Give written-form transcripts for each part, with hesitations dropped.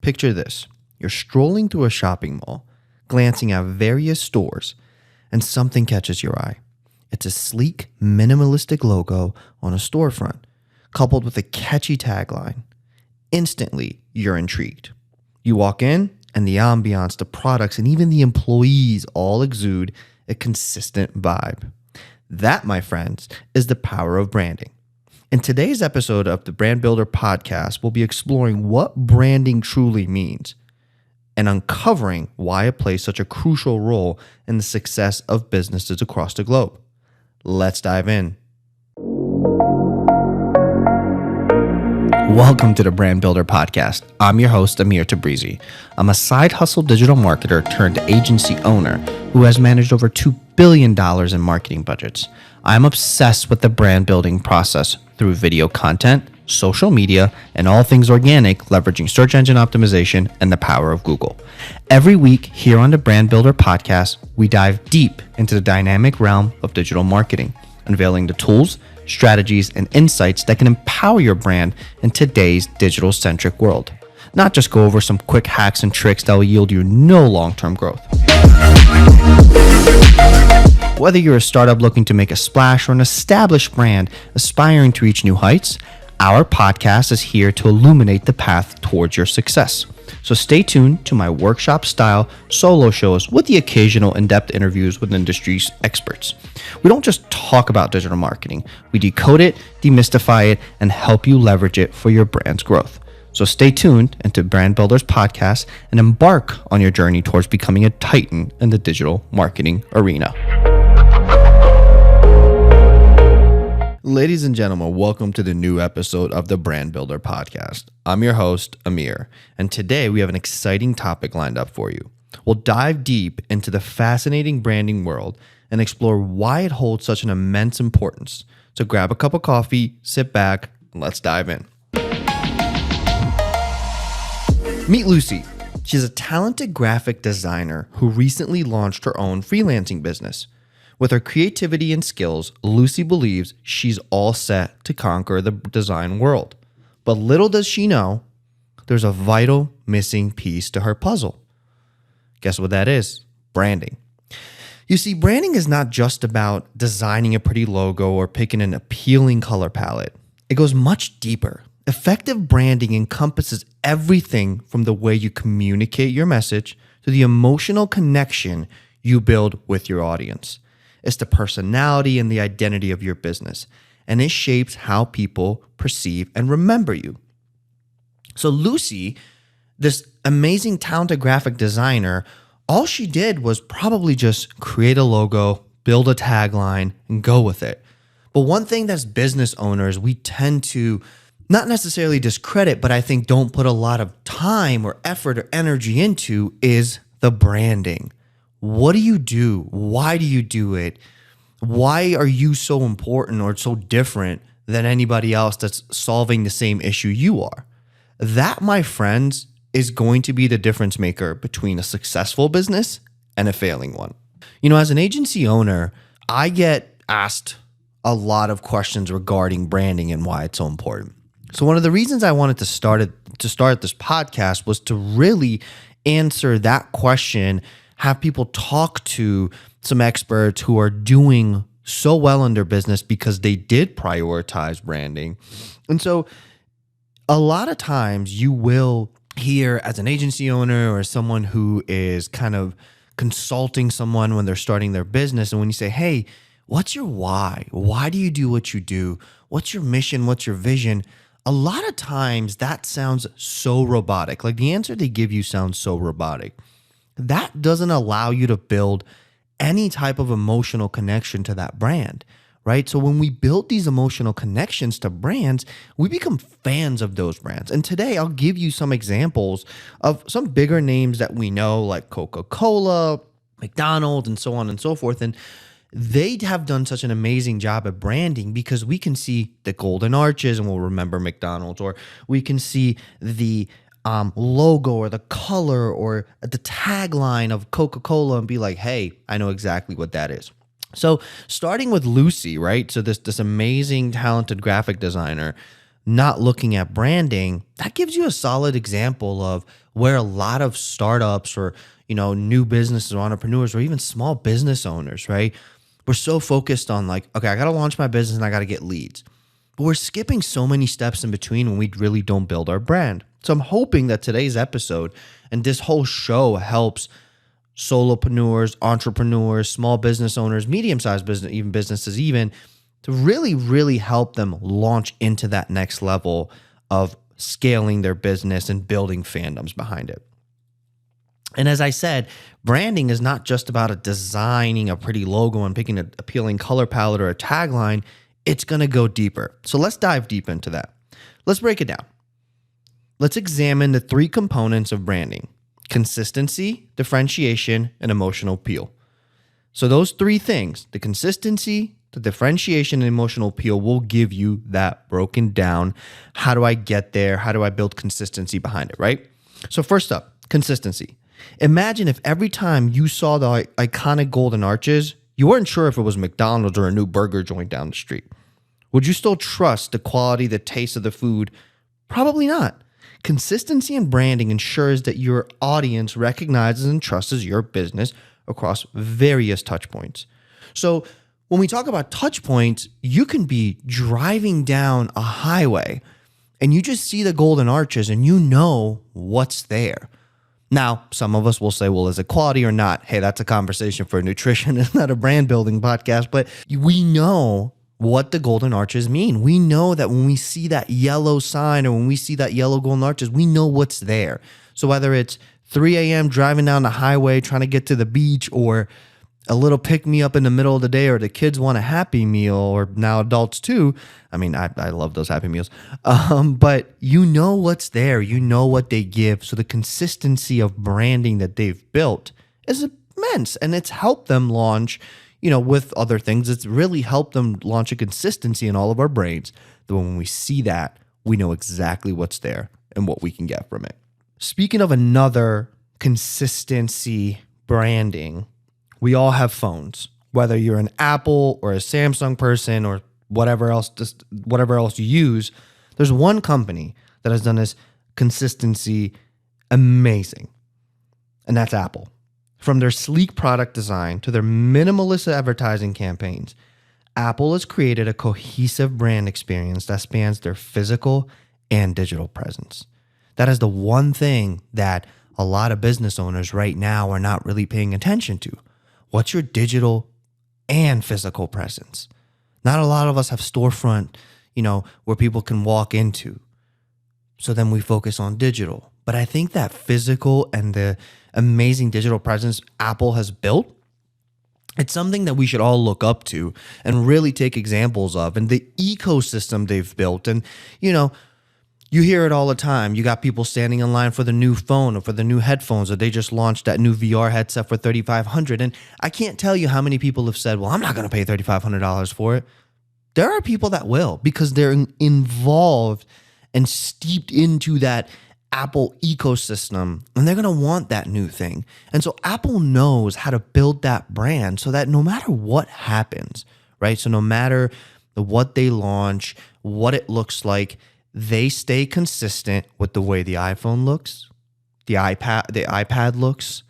Picture this. You're strolling through a shopping mall, glancing at various stores, and something catches your eye. It's a sleek, minimalistic logo on a storefront, coupled with a catchy tagline. Instantly, you're intrigued. You walk in, and the ambiance, the products, and even the employees all exude a consistent vibe. That, my friends, is the power of branding. In today's episode of the Brand Builder Podcast, we'll be exploring what branding truly means and uncovering why it plays such a crucial role in the success of businesses across the globe. Let's dive in. Welcome to the Brand Builder Podcast. I'm your host, Amir Tabrizi. I'm a side hustle digital marketer turned agency owner who has managed over $2 billion in marketing budgets. I'm obsessed with the brand building process through video content, social media, and all things organic, leveraging search engine optimization and the power of Google. Every week here on the Brand Builder Podcast, we dive deep into the dynamic realm of digital marketing, unveiling the tools, strategies, and insights that can empower your brand in today's digital-centric world. Not just go over some quick hacks and tricks that will yield you no long-term growth. Whether you're a startup looking to make a splash or an established brand aspiring to reach new heights, our podcast is here to illuminate the path towards your success. So stay tuned to my workshop-style solo shows with the occasional in-depth interviews with industry experts. We don't just talk about digital marketing. We decode it, demystify it, and help you leverage it for your brand's growth. So stay tuned into Brand Builders Podcast and embark on your journey towards becoming a titan in the digital marketing arena. Ladies and gentlemen, welcome to the new episode of the Brand Builder Podcast. I'm your host, Amir, and today we have an exciting topic lined up for you. We'll dive deep into the fascinating branding world and explore why it holds such an immense importance. So grab a cup of coffee, sit back, and let's dive in. Meet Lucy. She's a talented graphic designer who recently launched her own freelancing business. With her creativity and skills, Lucy believes she's all set to conquer the design world. But little does she know, there's a vital missing piece to her puzzle. Guess what that is? Branding. You see, branding is not just about designing a pretty logo or picking an appealing color palette. It goes much deeper. Effective branding encompasses everything from the way you communicate your message to the emotional connection you build with your audience. It's the personality and the identity of your business, and it shapes how people perceive and remember you. So Lucy, this amazing talented graphic designer, all she did was probably just create a logo, build a tagline, and go with it. But one thing that's business owners, we tend to not necessarily discredit, but I think don't put a lot of time or effort or energy into is the branding. What do you do? Why do you do it? Why are you so important or so different than anybody else that's solving the same issue you are? That, my friends, is going to be the difference maker between a successful business and a failing one. You know, as an agency owner, I get asked a lot of questions regarding branding and why it's so important. So one of the reasons I wanted to start this podcast was to really answer that question, have people talk to some experts who are doing so well in their business because they did prioritize branding. And so a lot of times you will hear as an agency owner or someone who is kind of consulting someone when they're starting their business, and when you say, hey, what's your why? Why do you do what you do? What's your mission? What's your vision? A lot of times that sounds so robotic. Like the answer they give you sounds so robotic. That doesn't allow you to build any type of emotional connection to that brand, right? So when we build these emotional connections to brands, we become fans of those brands. And today I'll give you some examples of some bigger names that we know, like Coca-Cola, McDonald's, and so on and so forth. And they have done such an amazing job at branding because we can see the golden arches and we'll remember McDonald's, or we can see the logo or the color or the tagline of Coca-Cola and be like, hey, I know exactly what that is. So starting with Lucy, right? So this amazing talented graphic designer, not looking at branding, that gives you a solid example of where a lot of startups or, new businesses or entrepreneurs or even small business owners, right? We're so focused on like, okay, I got to launch my business and I got to get leads. But we're skipping so many steps in between when we really don't build our brand. So I'm hoping that today's episode and this whole show helps solopreneurs, entrepreneurs, small business owners, medium-sized business, even businesses even, to really, really help them launch into that next level of scaling their business and building fandoms behind it. And as I said, branding is not just about designing a pretty logo and picking an appealing color palette or a tagline. It's going to go deeper. So let's dive deep into that. Let's break it down. Let's examine the 3 components of branding: consistency, differentiation, and emotional appeal. So those 3 things, the consistency, the differentiation, and emotional appeal, will give you that broken down. How do I get there? How do I build consistency behind it, right? So first up, consistency. Imagine if every time you saw the iconic golden arches, you weren't sure if it was McDonald's or a new burger joint down the street. Would you still trust the quality, the taste of the food? Probably not. Consistency in branding ensures that your audience recognizes and trusts your business across various touch points. So when we talk about touch points, you can be driving down a highway and you just see the golden arches and you know what's there. Now, some of us will say, well, is it quality or not? Hey, that's a conversation for nutrition. It's not a brand building podcast, but we know what the golden arches mean. We know that when we see that yellow sign or when we see that yellow golden arches, we know what's there. So whether it's 3 a.m. driving down the highway trying to get to the beach, or a little pick me up in the middle of the day, or the kids want a Happy Meal, or now adults too. I mean, I love those Happy Meals. But you know what's there. You know what they give. So the consistency of branding that they've built is immense, and it's helped them launch, with other things. It's really helped them launch a consistency in all of our brains that when we see that, we know exactly what's there and what we can get from it. Speaking of another consistency branding, we all have phones, whether you're an Apple or a Samsung person or whatever else you use. There's one company that has done this consistency amazing, and that's Apple. From their sleek product design to their minimalist advertising campaigns, Apple has created a cohesive brand experience that spans their physical and digital presence. That is the one thing that a lot of business owners right now are not really paying attention to. What's your digital and physical presence? Not a lot of us have storefront, where people can walk into. So then we focus on digital. But I think that physical and the amazing digital presence Apple has built, it's something that we should all look up to and really take examples of, and the ecosystem they've built. And, you hear it all the time. You got people standing in line for the new phone or for the new headphones, or they just launched that new VR headset for $3,500. And I can't tell you how many people have said, well, I'm not going to pay $3,500 for it. There are people that will, because they're involved and steeped into that Apple ecosystem, and they're going to want that new thing. And so Apple knows how to build that brand so that no matter what happens, right? So no matter what they launch, what it looks like, they stay consistent with the way the iPhone looks, the iPad looks,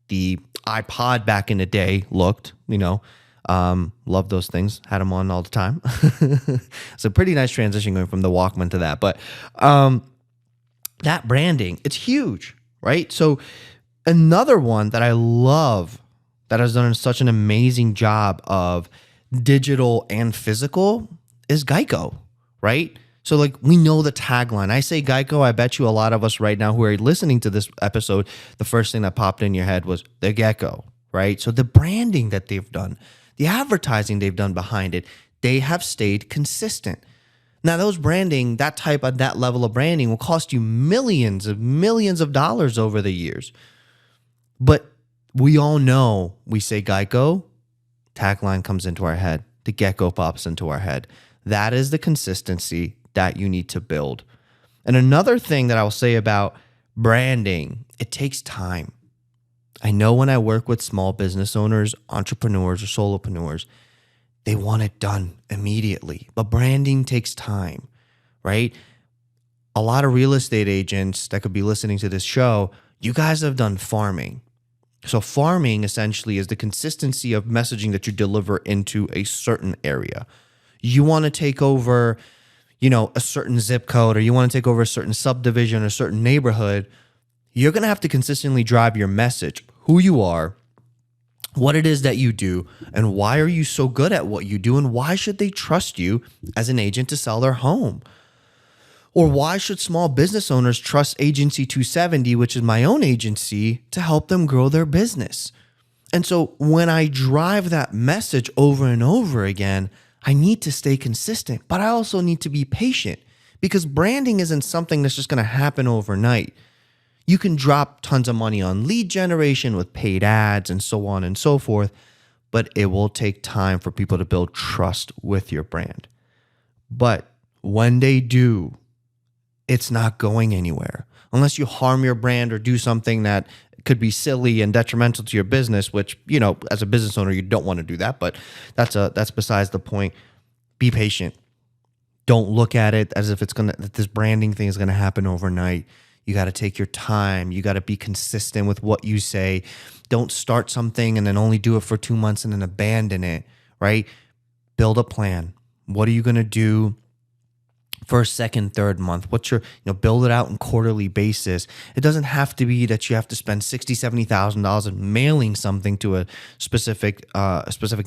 the iPod back in the day looked, love those things, had them on all the time. It's a pretty nice transition going from the Walkman to that. But that branding, it's huge, right? So another one that I love that has done such an amazing job of digital and physical is Geico, right? So we know the tagline. I say Geico, I bet you a lot of us right now who are listening to this episode, the first thing that popped in your head was the gecko, right? So the branding that they've done, the advertising they've done behind it, they have stayed consistent. Now, those branding, that level of branding will cost you millions of dollars over the years. But we all know, we say Geico, tagline comes into our head. The gecko pops into our head. That is the consistency that you need to build. And another thing that I'll say about branding, it takes time. I know when I work with small business owners, entrepreneurs, or solopreneurs, they want it done immediately. But branding takes time, right? A lot of real estate agents that could be listening to this show, you guys have done farming. So farming essentially is the consistency of messaging that you deliver into a certain area. You want to take over, a certain zip code, or you want to take over a certain subdivision or a certain neighborhood. You're going to have to consistently drive your message, who you are, what it is that you do, and why are you so good at what you do, and why should they trust you as an agent to sell their home? Or why should small business owners trust Agency 270, which is my own agency, to help them grow their business? And so when I drive that message over and over again, I need to stay consistent, but I also need to be patient, because branding isn't something that's just going to happen overnight. You can drop tons of money on lead generation with paid ads and so on and so forth, but it will take time for people to build trust with your brand. But when they do, it's not going anywhere unless you harm your brand or do something that could be silly and detrimental to your business, which, as a business owner, you don't want to do that, but that's besides the point. Be patient. Don't look at it as if that this branding thing is going to happen overnight. You got to take your time. You got to be consistent with what you say. Don't start something and then only do it for 2 months and then abandon it, right? Build a plan. What are you going to do first, second, third month? What's your, build it out on quarterly basis. It doesn't have to be that you have to spend $60,000, $70,000 in mailing something to a specific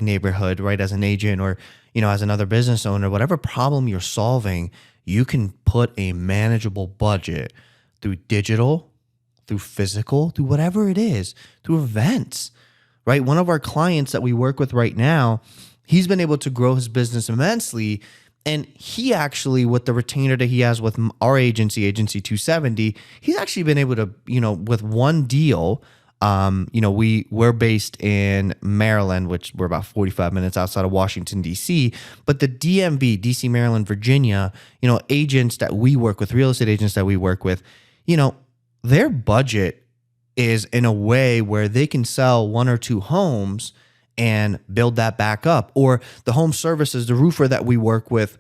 neighborhood, right? As an agent or, as another business owner, whatever problem you're solving, you can put a manageable budget through digital, through physical, through whatever it is, through events, right? One of our clients that we work with right now, he's been able to grow his business immensely. And he actually, with the retainer that he has with our agency, Agency 270, he's actually been able to, with one deal, we're based in Maryland, which we're about 45 minutes outside of Washington, D.C. But the DMV, D.C., Maryland, Virginia, agents that we work with, real estate agents that we work with, their budget is in a way where they can sell 1 or 2 homes and build that back up. Or the home services, the roofer that we work with,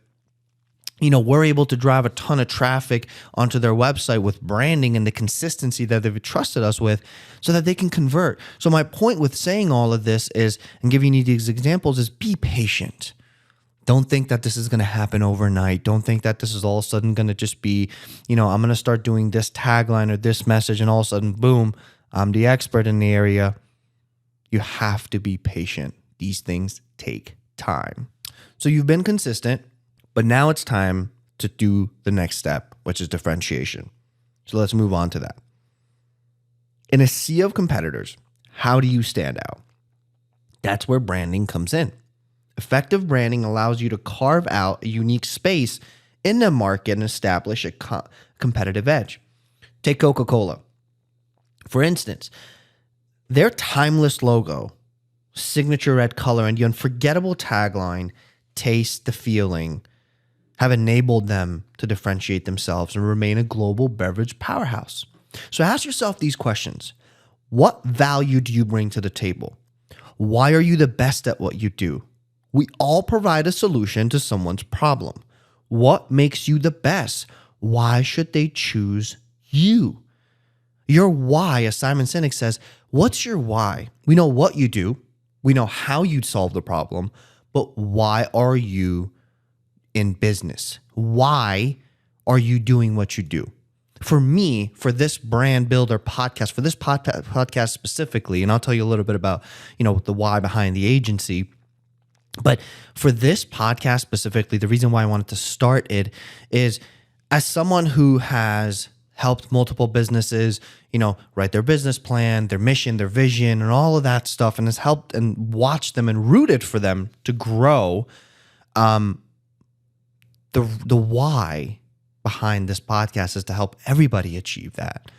we're able to drive a ton of traffic onto their website with branding and the consistency that they've trusted us with so that they can convert. So my point with saying all of this is, and giving you these examples, is be patient. Don't think that this is going to happen overnight. Don't think that this is all of a sudden going to just be, I'm going to start doing this tagline or this message and all of a sudden, boom, I'm the expert in the area. You have to be patient. These things take time. So you've been consistent, but now it's time to do the next step, which is differentiation. So let's move on to that. In a sea of competitors, how do you stand out? That's where branding comes in. Effective branding allows you to carve out a unique space in the market and establish a competitive edge. Take Coca-Cola. For instance, their timeless logo, signature red color, and the unforgettable tagline, taste the feeling, have enabled them to differentiate themselves and remain a global beverage powerhouse. So ask yourself these questions. What value do you bring to the table? Why are you the best at what you do? We all provide a solution to someone's problem. What makes you the best? Why should they choose you? Your why, as Simon Sinek says, what's your why? We know what you do. We know how you'd solve the problem, but why are you in business? Why are you doing what you do? For me, for this brand builder podcast, for this podcast specifically, and I'll tell you a little bit about, the why behind the agency. But for this podcast specifically, the reason why I wanted to start it is as someone who has helped multiple businesses, write their business plan, their mission, their vision, and all of that stuff, and has helped and watched them and rooted for them to grow. The why behind this podcast is to help everybody achieve that.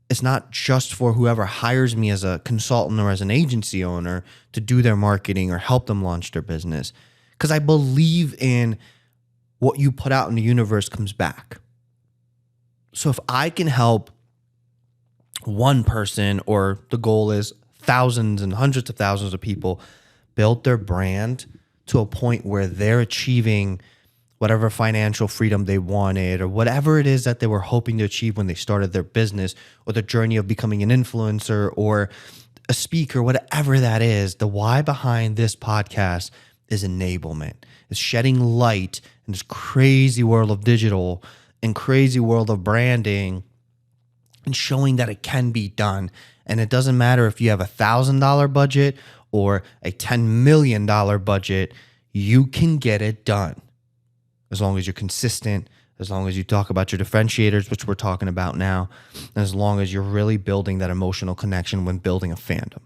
It's not just for whoever hires me as a consultant or as an agency owner to do their marketing or help them launch their business. Because I believe in what you put out in the universe comes back. So if I can help one person, or the goal is thousands and hundreds of thousands of people build their brand to a point where they're achieving whatever financial freedom they wanted, or whatever it is that they were hoping to achieve when they started their business, or the journey of becoming an influencer or a speaker, whatever that is. The why behind this podcast is enablement. It's shedding light in this crazy world of digital and crazy world of branding and showing that it can be done. And it doesn't matter if you have $1,000 budget or a $10 million budget, you can get it done. As long as you're consistent, as long as you talk about your differentiators, which we're talking about now, and as long as you're really building that emotional connection when building a fandom.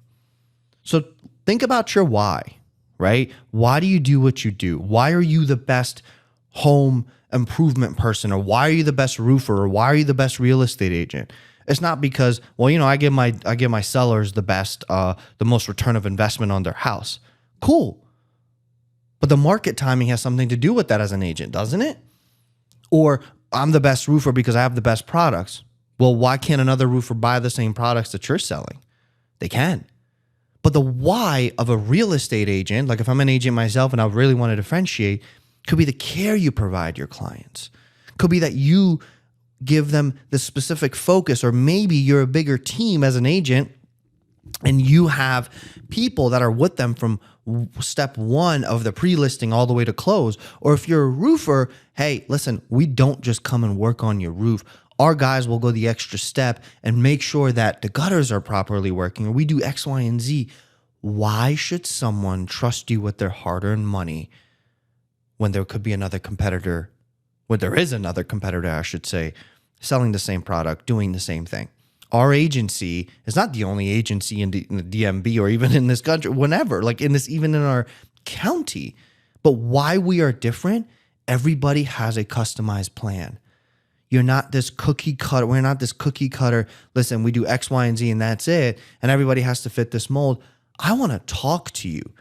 So think about your why, right? Why do you do what you do? Why are you the best home improvement person? Or why are you the best roofer? Or why are you the best real estate agent? It's not because, well, I give my sellers the most return of investment on their house. Cool. But the market timing has something to do with that as an agent, doesn't it? Or I'm the best roofer because I have the best products. Well, why can't another roofer buy the same products that you're selling? They can. But the why of a real estate agent, like if I'm an agent myself and I really want to differentiate, could be the care you provide your clients. Could be that you give them the specific focus, or maybe you're a bigger team as an agent and you have people that are with them from step one of the pre-listing all the way to close. Or if you're a roofer, hey, listen, we don't just come and work on your roof. Our guys will go the extra step and make sure that the gutters are properly working, or we do X, Y, and Z. Why should someone trust you with their hard-earned money when there could be another competitor, when there is another competitor, I should say, selling the same product, doing the same thing? Our agency is not the only agency in the DMV or even in this country, whenever, like even in our county. But why we are different, everybody has a customized plan. You're not this cookie cutter. We're not this cookie cutter. Listen, we do X, Y, and Z and that's it. And everybody has to fit this mold. I want to talk to you.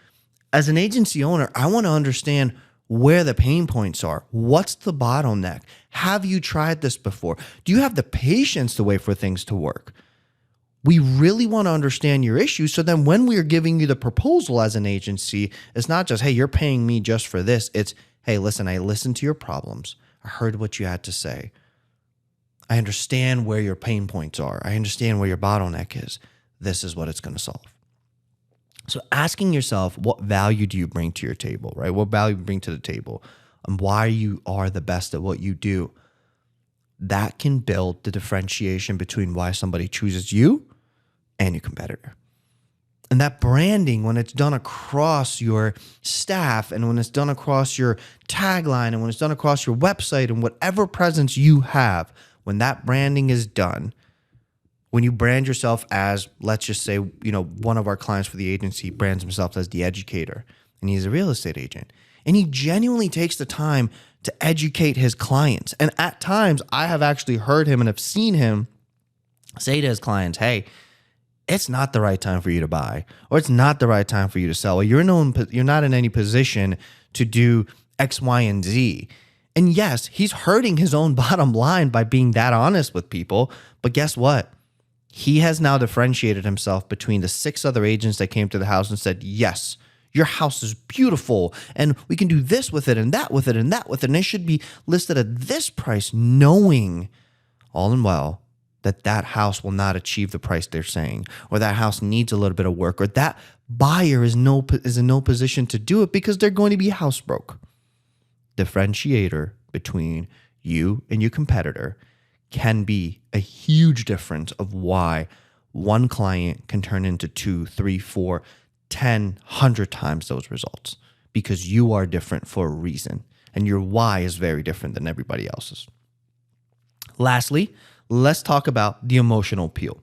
As an agency owner, I want to understand where the pain points are. What's the bottleneck? Have you tried this before? Do you have the patience to wait for things to work? We really want to understand your issues, so then when we are giving you the proposal as an agency, it's not just, hey, you're paying me just for this. It's, hey, listen, I listened to your problems. I heard what you had to say. I understand where your pain points are. I understand where your bottleneck is. This is what it's going to solve. So asking yourself, what value do you bring to your table, right? What value do you bring to the table, and why you are the best at what you do? That can build the differentiation between why somebody chooses you and your competitor. And that branding, when it's done across your staff and when it's done across your tagline and when it's done across your website and whatever presence you have, when that branding is done, when you brand yourself as, let's just say, one of our clients for the agency brands himself as the educator, and he's a real estate agent, and he genuinely takes the time to educate his clients. And at times, I have actually heard him and have seen him say to his clients, hey, it's not the right time for you to buy, or it's not the right time for you to sell, or you're not in any position to do X, Y, and Z. And yes, he's hurting his own bottom line by being that honest with people. But guess what? He has now differentiated himself between the 6 other agents that came to the house and said, yes, your house is beautiful and we can do this with it and that with it and that with it. And it should be listed at this price, knowing all in well that house will not achieve the price they're saying, or that house needs a little bit of work, or that buyer is in no position to do it because they're going to be house broke. Differentiator between you and your competitor can be a huge difference of why one client can turn into 2, 3, 4, 10, 100 times those results, because you are different for a reason and your why is very different than everybody else's. Lastly, let's talk about the emotional appeal.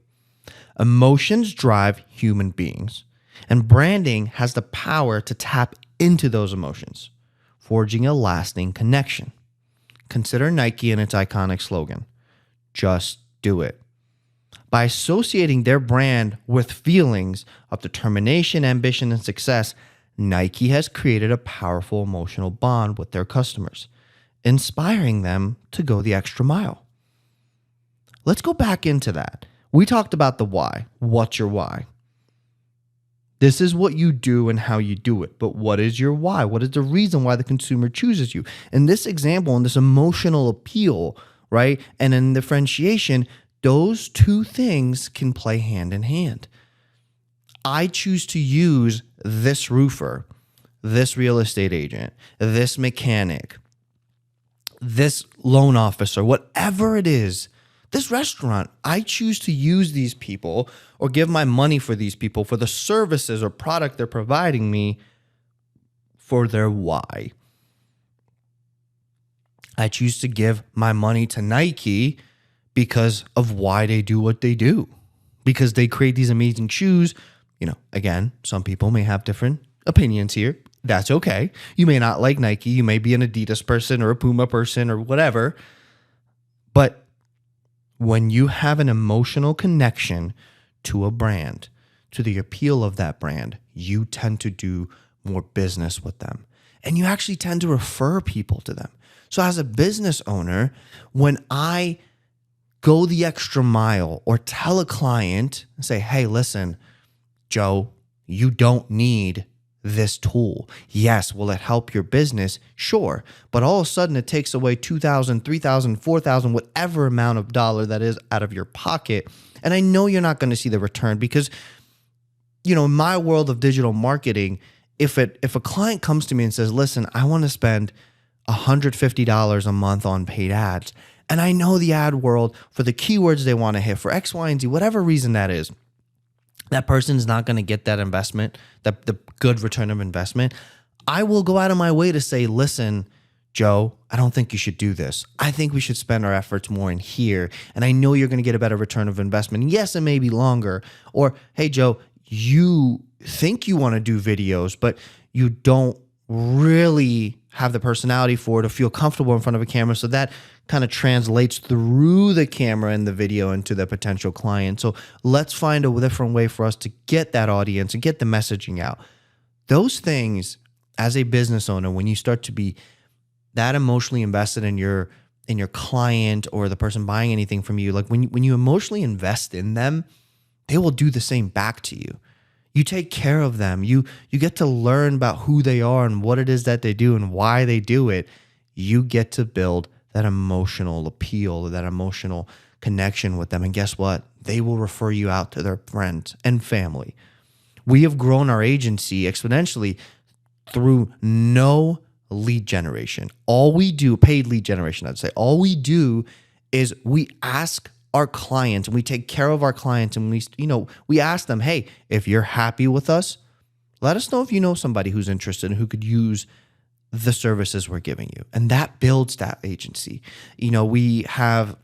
Emotions drive human beings, and branding has the power to tap into those emotions, forging a lasting connection. Consider Nike and its iconic slogan, just do it. By associating their brand with feelings of determination, ambition, and success, Nike has created a powerful emotional bond with their customers, inspiring them to go the extra mile. Let's go back into that. We talked about the why. What's your why? This is what you do and how you do it. But what is your why? What is the reason why the consumer chooses you? In this example, in this emotional appeal, right? And in differentiation, those two things can play hand in hand. I choose to use this roofer, this real estate agent, this mechanic, this loan officer, whatever it is, this restaurant, I choose to use these people or give my money for these people for the services or product they're providing me for their why. I choose to give my money to Nike because of why they do what they do, because they create these amazing shoes. Again, some people may have different opinions here. That's okay. You may not like Nike. You may be an Adidas person or a Puma person or whatever. But when you have an emotional connection to a brand, to the appeal of that brand, you tend to do more business with them. And you actually tend to refer people to them. So as a business owner, when I go the extra mile or tell a client, say, hey, listen, Joe, you don't need this tool. Yes, will it help your business? Sure. But all of a sudden it takes away $2,000, $3,000, $4,000, whatever amount of dollar that is out of your pocket. And I know you're not going to see the return because, in my world of digital marketing, if a client comes to me and says, listen, I want to spend $150 a month on paid ads, and I know the ad world for the keywords they want to hit for X, Y, and Z, whatever reason that is, that person's not going to get that investment, the good return of investment. I will go out of my way to say, listen, Joe, I don't think you should do this. I think we should spend our efforts more in here. And I know you're going to get a better return of investment. Yes, it may be longer. Or, hey, Joe, you think you want to do videos, but you don't really have the personality for it or feel comfortable in front of a camera. So that kind of translates through the camera and the video into the potential client. So let's find a different way for us to get that audience and get the messaging out. Those things, as a business owner, when you start to be that emotionally invested in your client or the person buying anything from you, like when you emotionally invest in them, they will do the same back to you. You take care of them. You get to learn about who they are and what it is that they do and why they do it. You get to build that emotional appeal, that emotional connection with them. And guess what? They will refer you out to their friends and family. We have grown our agency exponentially through no lead generation. All we do, paid lead generation, I'd say, all we do is we ask our clients and we take care of our clients and we ask them, hey, if you're happy with us, let us know if you know somebody who's interested and who could use the services we're giving you. And that builds that agency. We have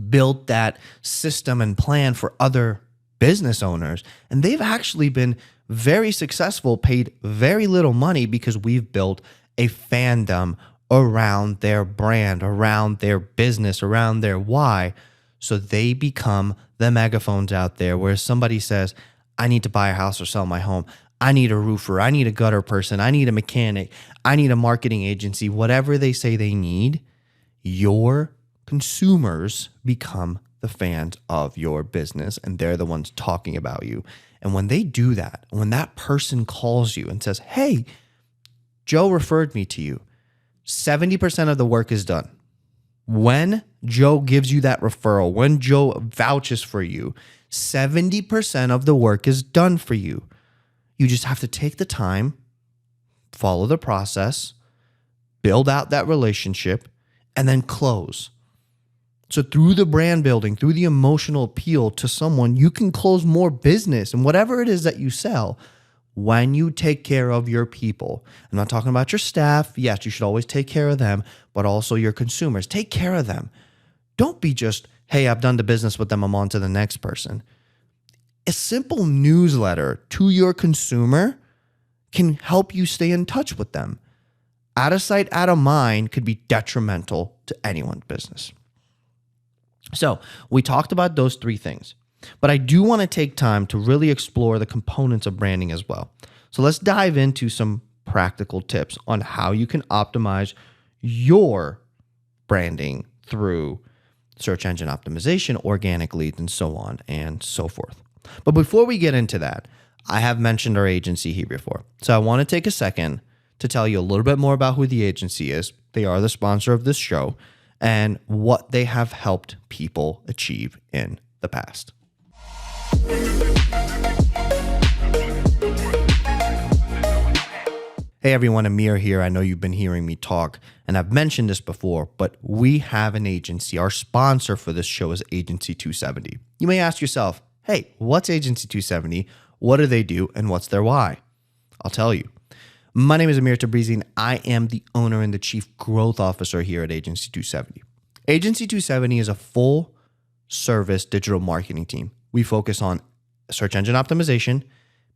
built that system and plan for other business owners, and they've actually been very successful, paid very little money because we've built a fandom around their brand, around their business, around their why. So they become the megaphones out there where somebody says, I need to buy a house or sell my home. I need a roofer. I need a gutter person. I need a mechanic. I need a marketing agency. Whatever they say they need, your consumers become the fans of your business and they're the ones talking about you. And when they do that, when that person calls you and says, hey, Joe referred me to you, 70% of the work is done. When Joe gives you that referral, when Joe vouches for you, 70% of the work is done for you. You just have to take the time, follow the process, build out that relationship, and then close. So through the brand building, through the emotional appeal to someone, you can close more business and whatever it is that you sell when you take care of your people. I'm not talking about your staff. Yes, you should always take care of them, but also your consumers. Take care of them. Don't be just, hey, I've done the business with them, I'm on to the next person. A simple newsletter to your consumer can help you stay in touch with them. Out of sight, out of mind could be detrimental to anyone's business. So we talked about those three things, but I do want to take time to really explore the components of branding as well. So let's dive into some practical tips on how you can optimize your branding through search engine optimization, organic leads, and so on and so forth. But before we get into that, I have mentioned our agency here before. So I want to take a second to tell you a little bit more about who the agency is. They are the sponsor of this show and what they have helped people achieve in the past. Hey everyone, Amir here. I know you've been hearing me talk, and I've mentioned this before, but we have an agency. Our sponsor for this show is Agency 270. You may ask yourself, hey, what's Agency 270? What do they do, and what's their why? I'll tell you. My name is Amir Tabrizi, and I am the owner and the Chief Growth Officer here at Agency 270. Agency 270 is a full-service digital marketing team. We focus on search engine optimization,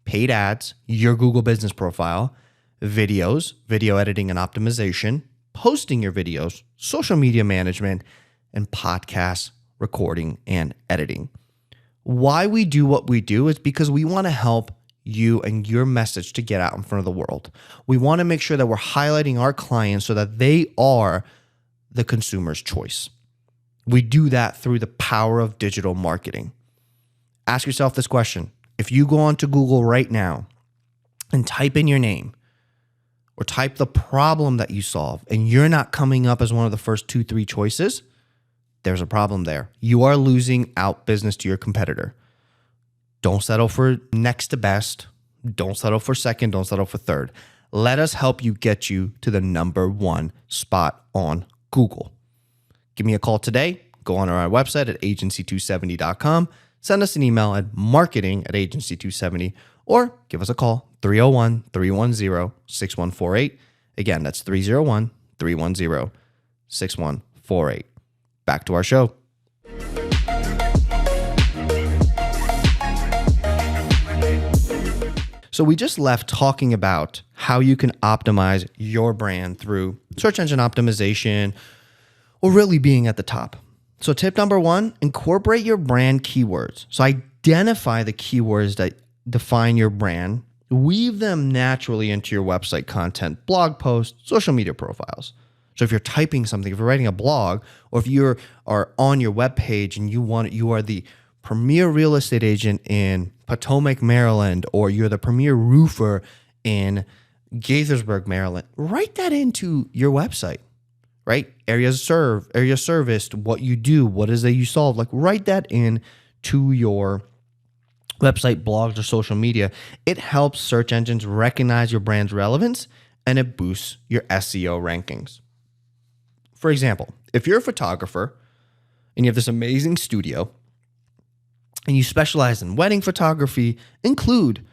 paid ads, your Google business profile, videos, video editing and optimization, posting your videos, social media management, and podcast recording and editing. Why we do what we do is because we want to help you and your message to get out in front of the world. We want to make sure that we're highlighting our clients so that they are the consumer's choice. We do that through the power of digital marketing. Ask yourself this question. If you go onto Google right now and type in your name, or type the problem that you solve, and you're not coming up as one of the first 2-3 choices, there's a problem there. You are losing out business to your competitor. Don't settle for next to best. Don't settle for second. Don't settle for third. Let us help you get you to the number one spot on Google. Give me a call today. Go on our website at agency270.com. Send us an email at marketing@agency270, or give us a call, 301-310-6148. Again, that's 301-310-6148. Back to our show. So we just left talking about how you can optimize your brand through search engine optimization or really being at the top. So tip number 1, incorporate your brand keywords. So identify the keywords that define your brand, weave them naturally into your website content, blog posts, social media profiles. So if you're typing something, if you're writing a blog, or if you are on your webpage and you are the premier real estate agent in Potomac, Maryland, or you're the premier roofer in Gaithersburg, Maryland, write that into your website, right? Area serviced, what you do, what is that you solve, like write that in to your website, blogs, or social media. It helps search engines recognize your brand's relevance, and it boosts your SEO rankings. For example, if you're a photographer and you have this amazing studio and you specialize in wedding photography, include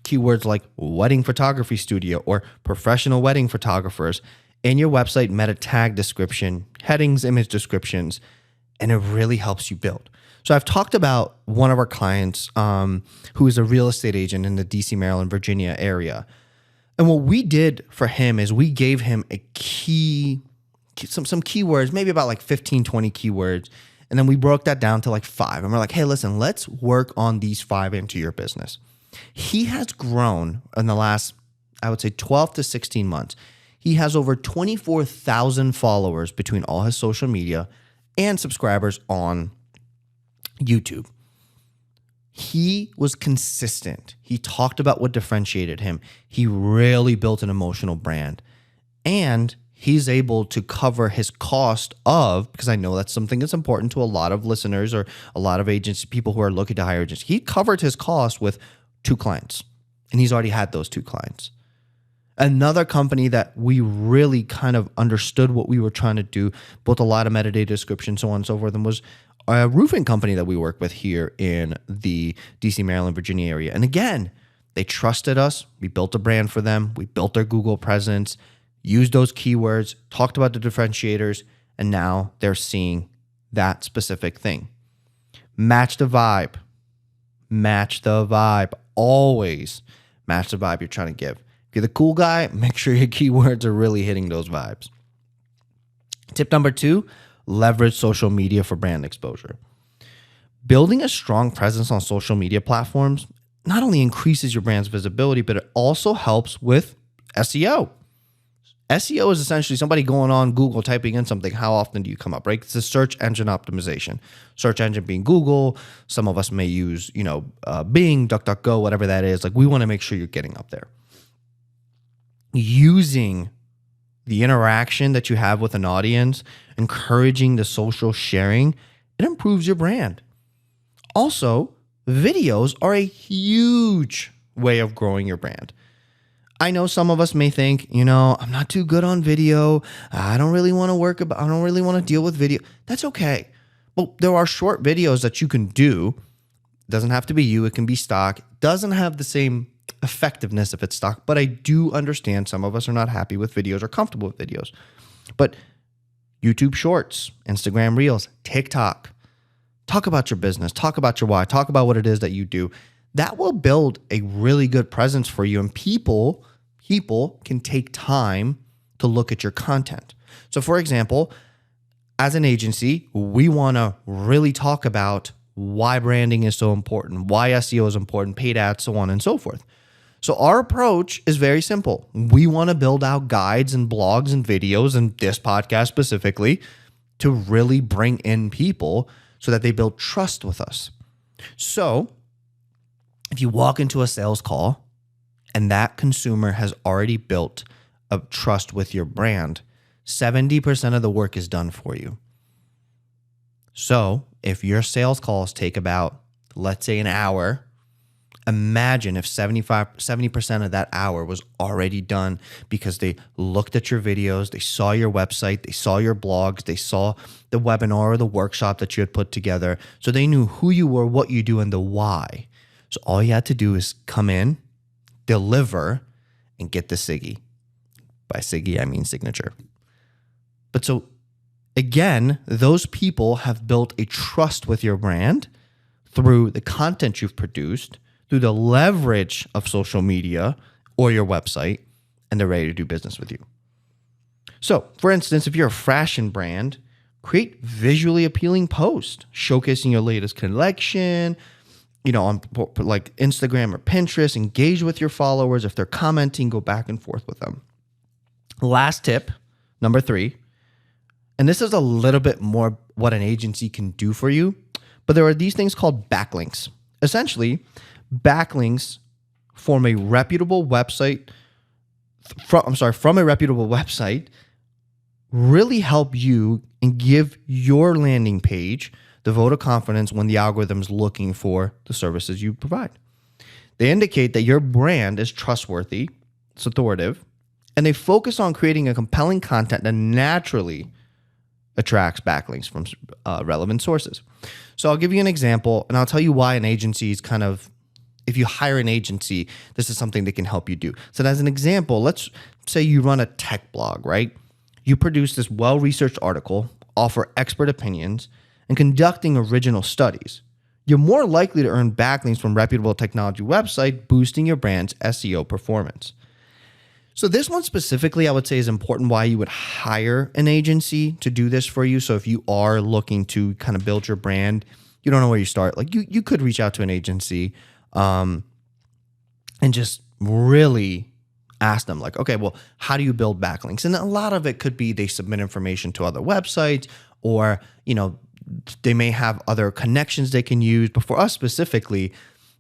keywords like wedding photography studio or professional wedding photographers in your website meta tag description, headings, image descriptions, and it really helps you build. So I've talked about one of our clients who is a real estate agent in the DC, Maryland, Virginia area. And what we did for him is we gave him some keywords, maybe about like 15, 20 keywords. And then we broke that down to like 5. And we're like, hey, listen, let's work on these 5 into your business. He has grown in the last, I would say 12 to 16 months. He has over 24,000 followers between all his social media and subscribers on YouTube. He was consistent. He talked about what differentiated him. He really built an emotional brand. And he's able to cover his cost of, because I know that's something that's important to a lot of listeners or a lot of agents, people who are looking to hire agents. He covered his cost with 2 clients, and he's already had those 2 clients. Another company that we really kind of understood what we were trying to do, built a lot of metadata description, so on and so forth, and was a roofing company that we work with here in the DC, Maryland, Virginia area. And again, they trusted us. We built a brand for them. We built their Google presence, used those keywords, talked about the differentiators, and now they're seeing that specific thing. Match the vibe. Match the vibe. Always match the vibe you're trying to give. If you're the cool guy, make sure your keywords are really hitting those vibes. Tip number 2, leverage social media for brand exposure. Building a strong presence on social media platforms not only increases your brand's visibility, but it also helps with SEO. SEO is essentially somebody going on Google, typing in something. How often do you come up, right? It's a search engine optimization. Search engine being Google. Some of us may use, Bing, DuckDuckGo, whatever that is. Like, we want to make sure you're getting up there. Using the interaction that you have with an audience, encouraging the social sharing, it improves your brand. Also, videos are a huge way of growing your brand. I know some of us may think, I'm not too good on video. I don't really want to deal with video. That's okay. But there are short videos that you can do. It doesn't have to be you. It can be stock. It doesn't have the same effectiveness if it's stock, but I do understand some of us are not happy with videos or comfortable with videos. But YouTube Shorts, Instagram Reels, TikTok, talk about your business, talk about your why, talk about what it is that you do. That will build a really good presence for you, and people can take time to look at your content. So for example, as an agency, we want to really talk about why branding is so important, why SEO is important, paid ads, so on and so forth. So our approach is very simple. We want to build out guides and blogs and videos, and this podcast specifically, to really bring in people so that they build trust with us. So if you walk into a sales call and that consumer has already built a trust with your brand, 70% of the work is done for you. So if your sales calls take about, let's say, an hour, imagine if 70% of that hour was already done because they looked at your videos, they saw your website, they saw your blogs, they saw the webinar or the workshop that you had put together. So they knew who you were, what you do, and the why. So all you had to do is come in, deliver, and get the Siggy. By Siggy, I mean signature. But so again, those people have built a trust with your brand through the content you've produced, through the leverage of social media or your website, and they're ready to do business with you. So, for instance, if you're a fashion brand, create visually appealing posts showcasing your latest collection, on like Instagram or Pinterest. Engage with your followers. If they're commenting, go back and forth with them. Last tip, number 3, and this is a little bit more what an agency can do for you, but there are these things called backlinks. Essentially, backlinks form a reputable website from a reputable website, really help you and give your landing page the vote of confidence when the algorithm's looking for the services you provide. They indicate that your brand is trustworthy, it's authoritative, and they focus on creating a compelling content that naturally attracts backlinks from relevant sources. So I'll give you an example, and I'll tell you why an agency is if you hire an agency, this is something they can help you do. So as an example, let's say you run a tech blog, right? You produce this well-researched article, offer expert opinions, and conducting original studies. You're more likely to earn backlinks from reputable technology website, boosting your brand's SEO performance. So this one specifically, I would say, is important why you would hire an agency to do this for you. So if you are looking to kind of build your brand, you don't know where you start. Like you could reach out to an agency and just really ask them like, okay, well, how do you build backlinks? And a lot of it could be they submit information to other websites, or, they may have other connections they can use. But for us specifically,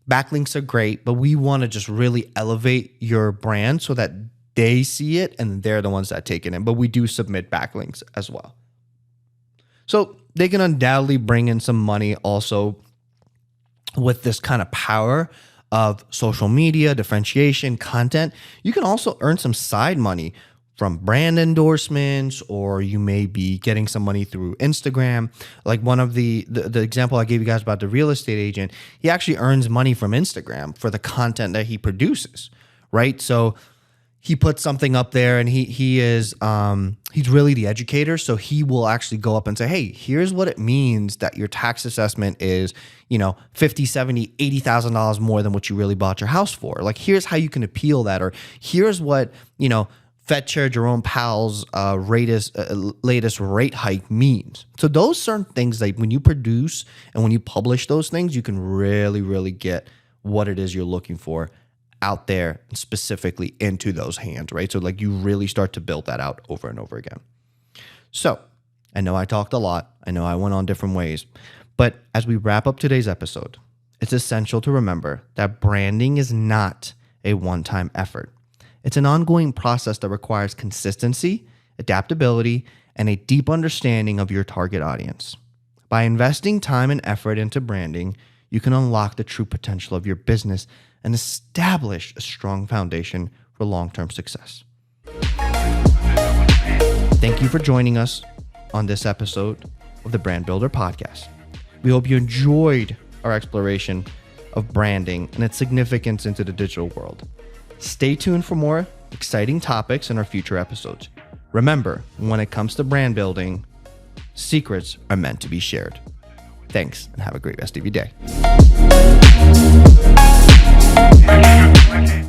backlinks are great, but we want to just really elevate your brand so that they see it and they're the ones that take it in. But we do submit backlinks as well. So they can undoubtedly bring in some money also with this kind of power of social media, differentiation, content. You can also earn some side money from brand endorsements, or you may be getting some money through Instagram. Like one of the example I gave you guys about the real estate agent, he actually earns money from Instagram for the content that he produces, right? So he puts something up there, and he's really the educator. So he will actually go up and say, hey, here's what it means that your tax assessment is, $50,000, $70,000, $80,000 more than what you really bought your house for. Like, here's how you can appeal that, or here's what, Fed Chair Jerome Powell's latest rate hike means. So those certain things, like when you produce and when you publish those things, you can really, really get what it is you're looking for out there and specifically into those hands, right? So like you really start to build that out over and over again. So I know I talked a lot. I know I went on different ways, but as we wrap up today's episode, it's essential to remember that branding is not a one-time effort. It's an ongoing process that requires consistency, adaptability, and a deep understanding of your target audience. By investing time and effort into branding, you can unlock the true potential of your business and establish a strong foundation for long-term success. Thank you for joining us on this episode of the Brand Builder Podcast. We hope you enjoyed our exploration of branding and its significance into the digital world. Stay tuned for more exciting topics in our future episodes. Remember, when it comes to brand building, secrets are meant to be shared. Thanks, and have a great rest of your day.